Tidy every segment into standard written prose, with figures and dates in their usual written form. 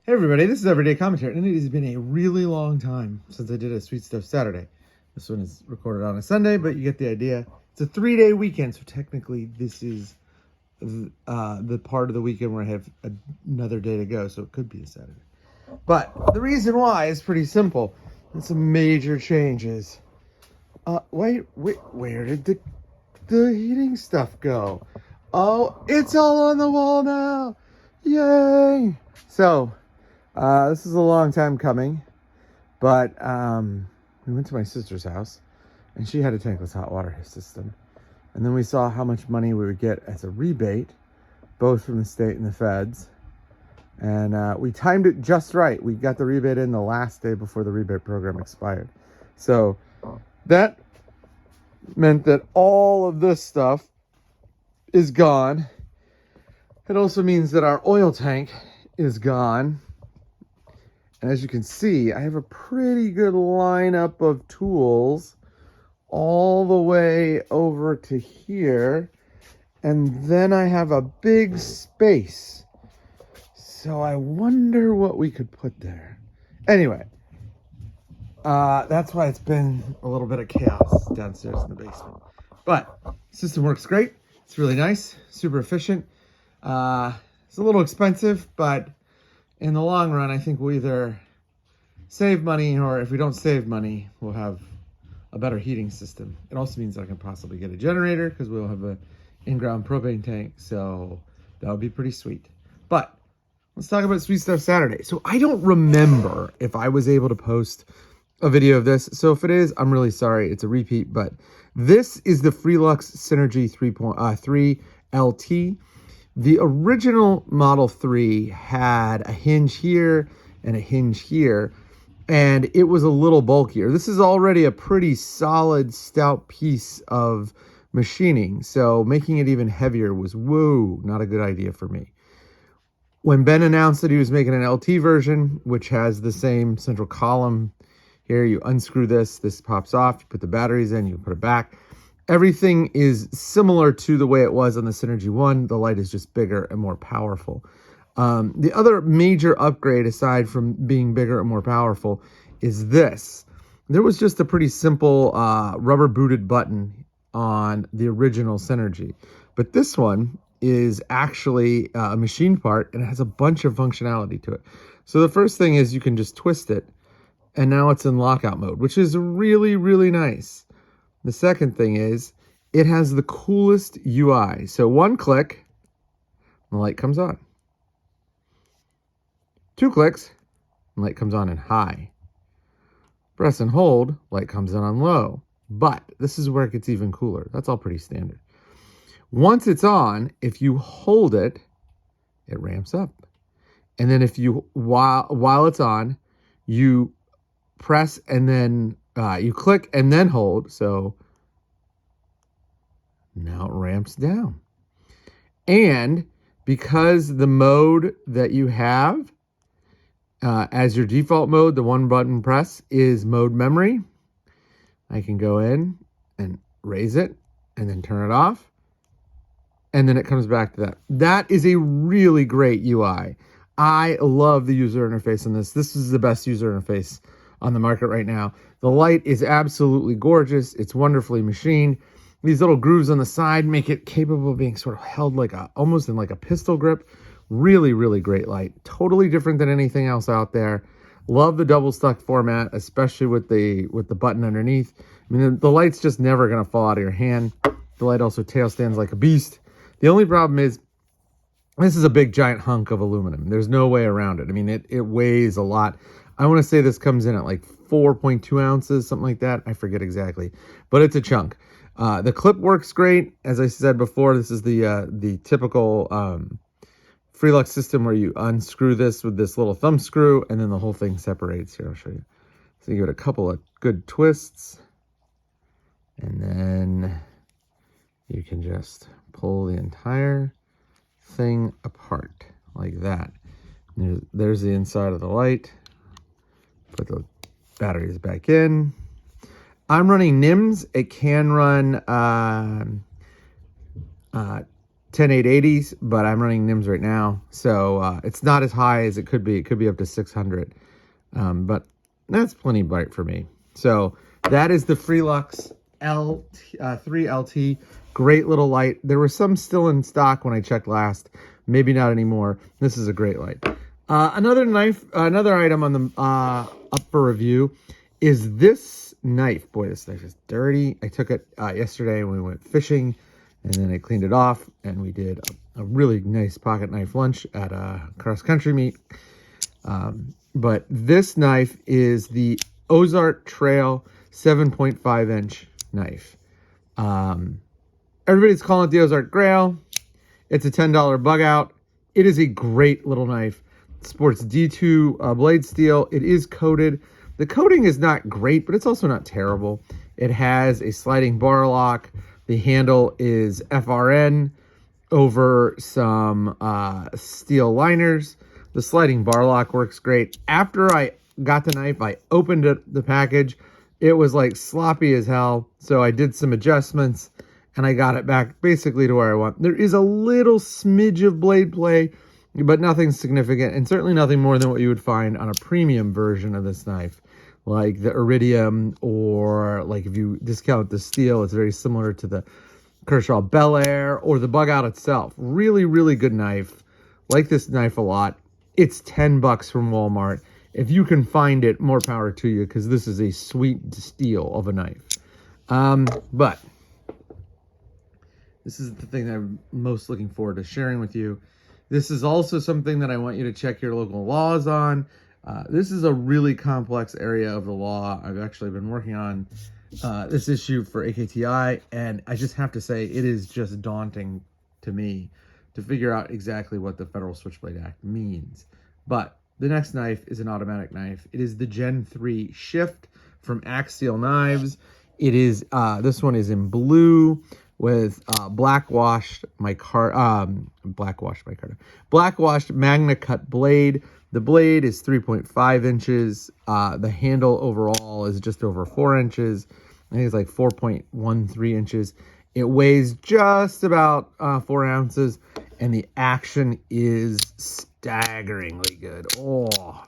Hey everybody, this is Everyday Commentary, and it has been a really long time since I did a Sweet Stuff Saturday. This one is recorded on a Sunday, but you get the idea. It's a 3-day weekend, so technically this is the part of the weekend where I have another day to go, so it could be a Saturday. But the reason why is pretty simple. It's some major changes. Wait, where did the heating stuff go? Oh, it's all on the wall now! Yay! So, this is a long time coming, but we went to my sister's house, and she had a tankless hot water system. And then we saw how much money we would get as a rebate, both from the state and the feds. And we timed it just right. We got the rebate in the last day before the rebate program expired. So that meant that all of this stuff is gone. It also means that our oil tank is gone. And as you can see, I have a pretty good lineup of tools all the way over to here. And then I have a big space. So I wonder what we could put there. Anyway, that's why it's been a little bit of chaos downstairs in the basement. But the system works great. It's really nice, super efficient. It's a little expensive, but in the long run, I think we'll either save money, or if we don't save money, we'll have a better heating system. It also means I can possibly get a generator because we'll have an in-ground propane tank, so that would be pretty sweet. But let's talk about Sweet Stuff Saturday. So I don't remember if I was able to post a video of this. So if it is, I'm really sorry. It's a repeat, but this is the Fresnel Synergy 3 LT. The original Model 3 had a hinge here and a hinge here, and it was a little bulkier. This is already a pretty solid, stout piece of machining, so making it even heavier was, whoa, not a good idea for me. When Ben announced that he was making an LT version, which has the same central column here, you unscrew this pops off, you put the batteries in, you put it back. Everything is similar to the way it was on the Synergy 1. The light is just bigger and more powerful. The other major upgrade, aside from being bigger and more powerful, is this. There was just a pretty simple rubber booted button on the original Synergy. But this one is actually a machine part, and it has a bunch of functionality to it. So the first thing is you can just twist it, and now it's in lockout mode, which is really, really nice. The second thing is it has the coolest UI. So one click, the light comes on. 2 clicks, the light comes on in high. Press and hold, light comes on low. But this is where it gets even cooler. That's all pretty standard. Once it's on, if you hold it, it ramps up. And then if you, while it's on, you press and then you click and then hold. So now it ramps down. And because the mode that you have as your default mode, the one button press, is mode memory, I can go in and raise it and then turn it off. And then it comes back to that. That is a really great UI. I love the user interface on this. This is the best user interface on the market right now. The light is absolutely gorgeous. It's wonderfully machined. These little grooves on the side make it capable of being sort of held like almost in like a pistol grip. Really, really great light. Totally different than anything else out there. Love the double stuck format, especially with the button underneath. I mean, the light's just never gonna fall out of your hand. The light also tail stands like a beast. The only problem is this is a big giant hunk of aluminum. There's no way around it. I mean, it weighs a lot. I want to say this comes in at like 4.2 ounces, something like that. I forget exactly, but it's a chunk. The clip works great. As I said before, this is the typical Frelux system where you unscrew this with this little thumb screw, and then the whole thing separates. Here, I'll show you. So you give it a couple of good twists, and then you can just pull the entire thing apart like that. There's the inside of the light. Put the batteries back in. I'm running NIMS. It can run 10-880s, but I'm running NIMS right now, so it's not as high as it could be. It could be up to 600, but that's plenty bright for me. So that is the Frelux 3LT. Great little light. There were some still in stock when I checked last. Maybe not anymore. This is a great light. Another item on the up for review is this knife. Boy, this knife is dirty. I took it yesterday when we went fishing, and then I cleaned it off, and we did a really nice pocket knife lunch at a cross-country meet. But this knife is the Ozark Trail 7.5-inch knife. Everybody's calling it the Ozark Grail. It's a $10 bug out. It is a great little knife. It sports D2 blade steel. It is coated. The coating is not great, but it's also not terrible. It has a sliding bar lock. The handle is FRN over some steel liners. The sliding bar lock works great. After I got the knife, I opened the package. It was like sloppy as hell. So I did some adjustments and I got it back basically to where I want. There is a little smidge of blade play, but nothing significant, and certainly nothing more than what you would find on a premium version of this knife, like the Iridium, or like if you discount the steel, it's very similar to the Kershaw Bel Air or the bug out itself. Really, really good knife. Like this knife a lot. It's $10 from Walmart. If you can find it, more power to you, because this is a sweet steal of a knife. But this is the thing that I'm most looking forward to sharing with you. This is also something that I want you to check your local laws on. This is a really complex area of the law. I've actually been working on this issue for AKTI, and I just have to say it is just daunting to me to figure out exactly what the Federal Switchblade Act means. But the next knife is an automatic knife. It is the Gen 3 Shift from Axial Knives. It is this one is in blue with black-washed Magna Cut blade. The blade is 3.5 inches. The handle overall is just over 4 inches. I think it's like 4.13 inches. It weighs just about 4 ounces, and the action is staggeringly good. Oh,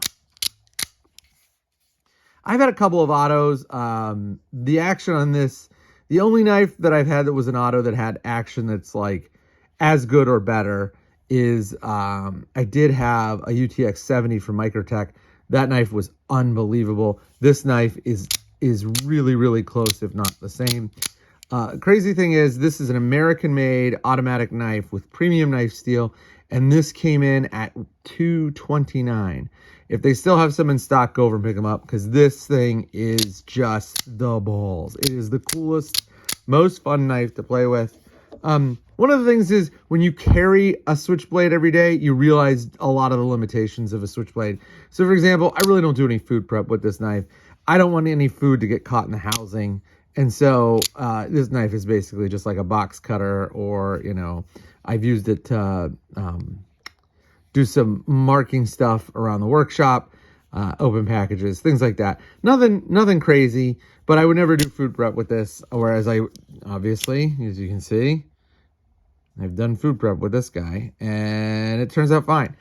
I've had a couple of autos. The action on this, the only knife that I've had that was an auto that had action that's like as good or better is I did have a UTX 70 from Microtech. That knife was unbelievable. This knife is really, really close, if not the same. Crazy thing is, this is an American-made automatic knife with premium knife steel, and this came in at $229. If they still have some in stock, go over and pick them up, because this thing is just the balls. It is the coolest, most fun knife to play with. One of the things is, when you carry a switchblade every day, you realize a lot of the limitations of a switchblade. So, for example, I really don't do any food prep with this knife. I don't want any food to get caught in the housing. And so this knife is basically just like a box cutter, or, you know, I've used it to do some marking stuff around the workshop, open packages, things like that. Nothing crazy, but I would never do food prep with this. Whereas I, obviously, as you can see, I've done food prep with this guy, and it turns out fine.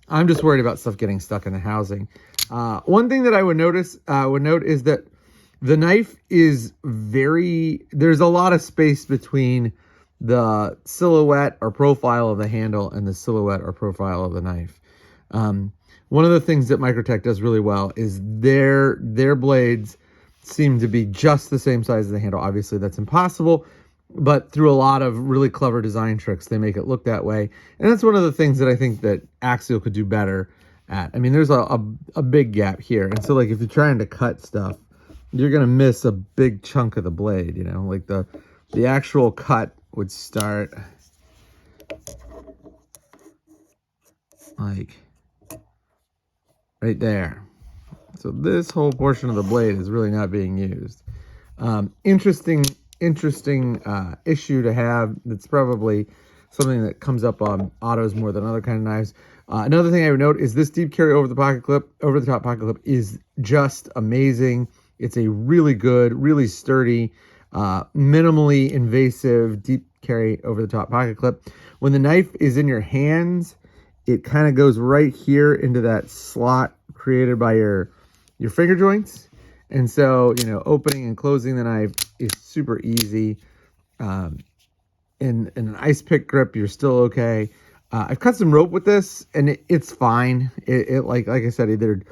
I'm just worried about stuff getting stuck in the housing. One thing that I would note is that the knife is there's a lot of space between the silhouette or profile of the handle and the silhouette or profile of the knife. One of the things that Microtech does really well is their blades seem to be just the same size as the handle. Obviously, that's impossible, but through a lot of really clever design tricks, they make it look that way. And that's one of the things that I think that Axial could do better at. I mean, there's a big gap here. And so, like, if you're trying to cut stuff, you're going to miss a big chunk of the blade, you know? Like, the actual cut would start like right there. So this whole portion of the blade is really not being used. Interesting issue to have. That's probably something that comes up on autos more than other kind of knives. Another thing I would note is this deep carry over the top pocket clip is just amazing. It's a really good, really sturdy, minimally invasive deep carry over the top pocket clip. When the knife is in your hands, it kind of goes right here into that slot created by your finger joints. And so, you know, opening and closing the knife is super easy. In an ice pick grip, you're still okay. I've cut some rope with this, and it's fine. It like I said, either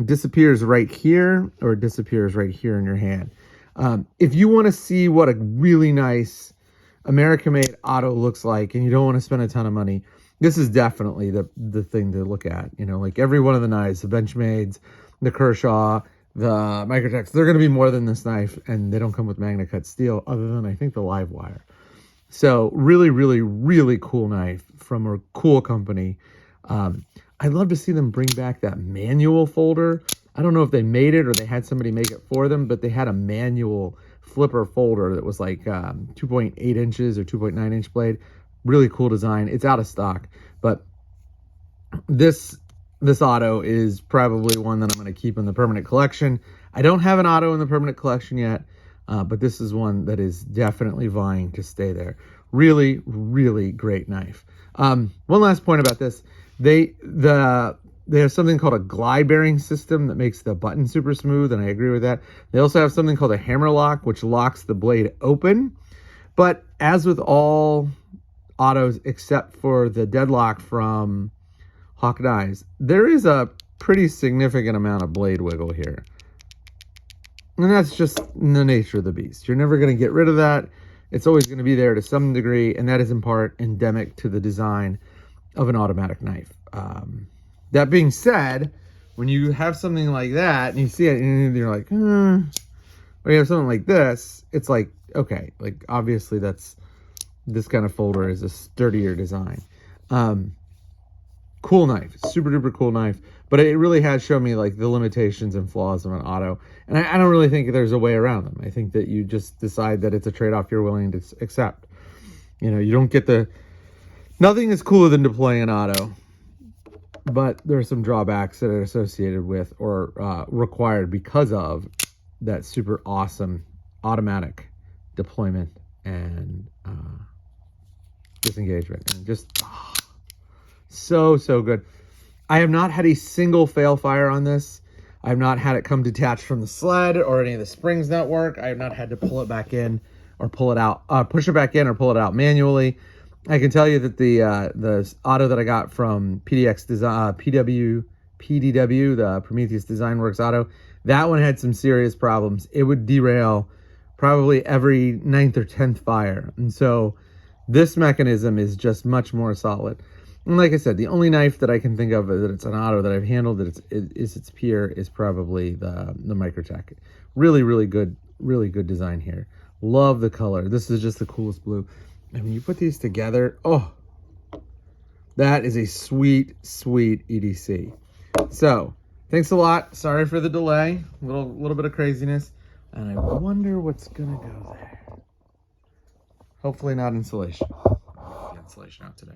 disappears right here or it disappears right here in your hand. If you want to see what a really nice American-made auto looks like, and you don't want to spend a ton of money, this is definitely the thing to look at. You know, like every one of the knives, the Benchmades, the Kershaw, the Microtechs, they're going to be more than this knife, and they don't come with magnet cut steel, other than I think the live wire. So really, really, really cool knife from a cool company. I'd love to see them bring back that manual folder. I don't know if they made it or they had somebody make it for them, but they had a manual flipper folder that was like 2.8 inches or 2.9 inch blade. Really cool design. It's out of stock, but this auto is probably one that I'm going to keep in the permanent collection. I don't have an auto in the permanent collection yet, but this is one that is definitely vying to stay there. Really, really great knife. One last point about this. They have something called a glide bearing system that makes the button super smooth, and I agree with that. They also have something called a hammer lock, which locks the blade open. But as with all autos, except for the deadlock from Hawk Knives, there is a pretty significant amount of blade wiggle here. And that's just the nature of the beast. You're never going to get rid of that. It's always going to be there to some degree, and that is in part endemic to the design of an automatic knife. That being said, when you have something like that and you see it and you're like, when you have something like this, it's like, okay, like obviously this kind of folder is a sturdier design. Cool knife, super duper cool knife, but it really has shown me like the limitations and flaws of an auto, and I don't really think there's a way around them. I think that you just decide that it's a trade-off you're willing to accept. You know, you don't get nothing is cooler than deploying an auto, but there are some drawbacks that are associated with or required because of that super awesome automatic deployment and disengagement, and just so good. I have not had a single fail fire on this. I have not had it come detached from the sled or any of the springs not work. I have not had to pull it back in or pull it out, push it back in or pull it out manually. I can tell you that the auto that I got from PDW, the Prometheus Design Works auto, that one had some serious problems. It would derail probably every 9th or 10th fire. And so this mechanism is just much more solid. And like I said, the only knife that I can think of that it's an auto that I've handled that is its peer is probably the Microtech. Really, really good design here. Love the color. This is just the coolest blue. And when you put these together, oh, that is a sweet, sweet EDC. So, thanks a lot. Sorry for the delay. A little bit of craziness. And I wonder what's going to go there. Hopefully not insulation. The insulation out today.